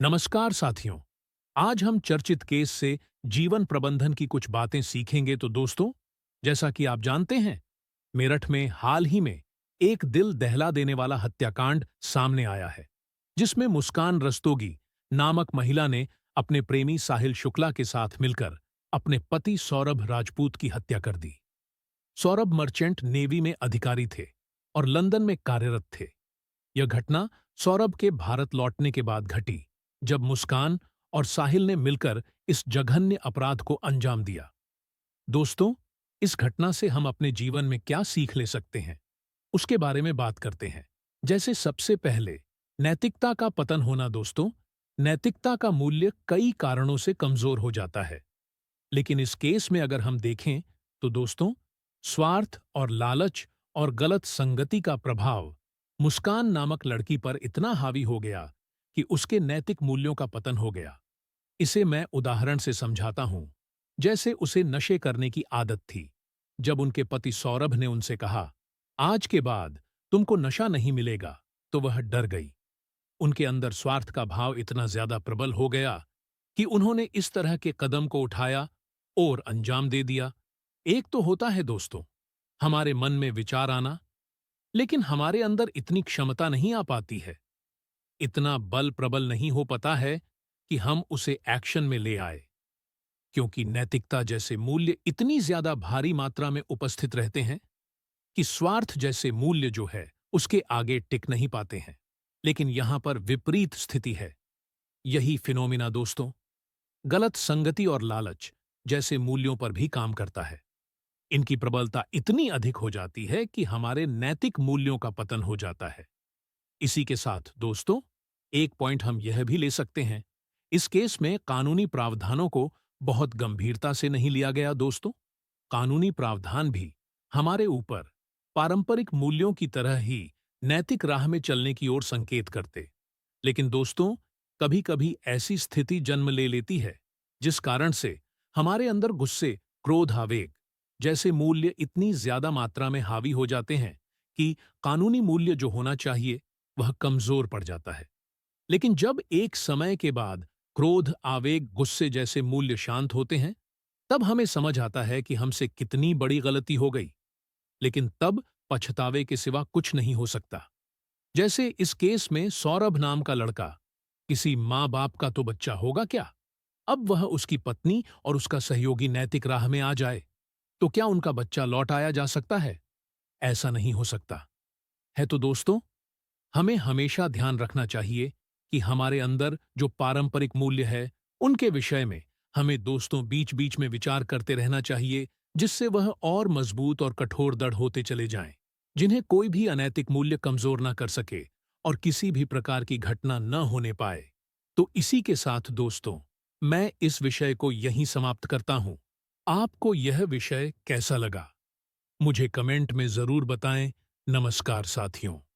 नमस्कार साथियों। आज हम चर्चित केस से जीवन प्रबंधन की कुछ बातें सीखेंगे। तो दोस्तों, जैसा कि आप जानते हैं, मेरठ में हाल ही में एक दिल दहला देने वाला हत्याकांड सामने आया है, जिसमें मुस्कान रस्तोगी नामक महिला ने अपने प्रेमी साहिल शुक्ला के साथ मिलकर अपने पति सौरभ राजपूत की हत्या कर दी। सौरभ मर्चेंट नेवी में अधिकारी थे और लंदन में कार्यरत थे। यह घटना सौरभ के भारत लौटने के बाद घटी, जब मुस्कान और साहिल ने मिलकर इस जघन्य अपराध को अंजाम दिया। दोस्तों, इस घटना से हम अपने जीवन में क्या सीख ले सकते हैं, उसके बारे में बात करते हैं। जैसे सबसे पहले, नैतिकता का पतन होना। दोस्तों, नैतिकता का मूल्य कई कारणों से कमजोर हो जाता है, लेकिन इस केस में अगर हम देखें तो दोस्तों, स्वार्थ और लालच और गलत संगति का प्रभाव मुस्कान नामक लड़की पर इतना हावी हो गया कि उसके नैतिक मूल्यों का पतन हो गया। इसे मैं उदाहरण से समझाता हूं। जैसे उसे नशे करने की आदत थी। जब उनके पति सौरभ ने उनसे कहा, आज के बाद तुमको नशा नहीं मिलेगा, तो वह डर गई। उनके अंदर स्वार्थ का भाव इतना ज्यादा प्रबल हो गया कि उन्होंने इस तरह के कदम को उठाया और अंजाम दे दिया। एक तो होता है दोस्तों, हमारे मन में विचार आना, लेकिन हमारे अंदर इतनी क्षमता नहीं आ पाती है, इतना बल प्रबल नहीं हो पाता है कि हम उसे एक्शन में ले आए, क्योंकि नैतिकता जैसे मूल्य इतनी ज्यादा भारी मात्रा में उपस्थित रहते हैं कि स्वार्थ जैसे मूल्य जो है उसके आगे टिक नहीं पाते हैं। लेकिन यहां पर विपरीत स्थिति है। यही फिनोमिना दोस्तों, गलत संगति और लालच जैसे मूल्यों पर भी काम करता है। इनकी प्रबलता इतनी अधिक हो जाती है कि हमारे नैतिक मूल्यों का पतन हो जाता है। इसी के साथ दोस्तों, एक पॉइंट हम यह भी ले सकते हैं, इस केस में कानूनी प्रावधानों को बहुत गंभीरता से नहीं लिया गया। दोस्तों, कानूनी प्रावधान भी हमारे ऊपर पारंपरिक मूल्यों की तरह ही नैतिक राह में चलने की ओर संकेत करते। लेकिन दोस्तों, कभी-कभी ऐसी स्थिति जन्म ले लेती है जिस कारण से हमारे अंदर गुस्से, क्रोध, आवेग जैसे मूल्य इतनी ज्यादा मात्रा में हावी हो जाते हैं कि कानूनी मूल्य जो होना चाहिए वह कमजोर पड़ जाता है। लेकिन जब एक समय के बाद क्रोध, आवेग, गुस्से जैसे मूल्य शांत होते हैं, तब हमें समझ आता है कि हमसे कितनी बड़ी गलती हो गई। लेकिन तब पछतावे के सिवा कुछ नहीं हो सकता। जैसे इस केस में सौरभ नाम का लड़का, किसी माँ बाप का तो बच्चा होगा क्या? अब वह उसकी पत्नी और उसका सहयोगी नैतिक राह में आ जाए, तो क्या उनका बच्चा लौट आया जा सकता है? ऐसा नहीं हो सकता है। तो दोस्तों, हमें हमेशा ध्यान रखना चाहिए कि हमारे अंदर जो पारंपरिक मूल्य है, उनके विषय में हमें दोस्तों बीच बीच में विचार करते रहना चाहिए, जिससे वह और मजबूत और कठोर दृढ़ होते चले जाएं, जिन्हें कोई भी अनैतिक मूल्य कमजोर न कर सके और किसी भी प्रकार की घटना न होने पाए। तो इसी के साथ दोस्तों, मैं इस विषय को यहीं समाप्त करता हूं। आपको यह विषय कैसा लगा, मुझे कमेंट में जरूर बताएं। नमस्कार साथियों।